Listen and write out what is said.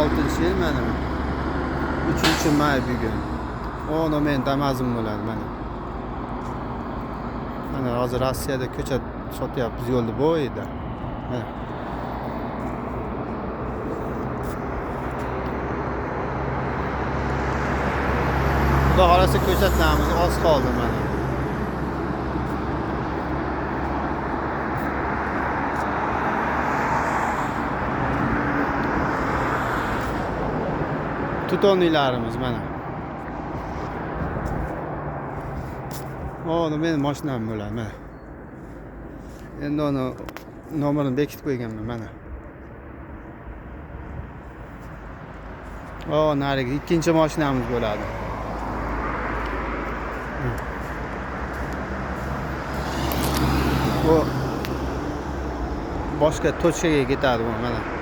2006-yil mana 3-may bugun. Onu men Damazim bo'ladi mana. Mana hozir Rossiyada ko'cha sotyapmiz yo'lda bo'yida. Mana. Xudo xolasa ko'rsatamiz, oz qoldi mana. Tutoniylarimiz mana. Onu benim mashinam bo'ladi mana. Endi onu nomerini bekitib qo'yganman mana. Narigi ikkinchi mashinamiz bo'ladi. Bu boshqa tochkaga ketadi bu mana.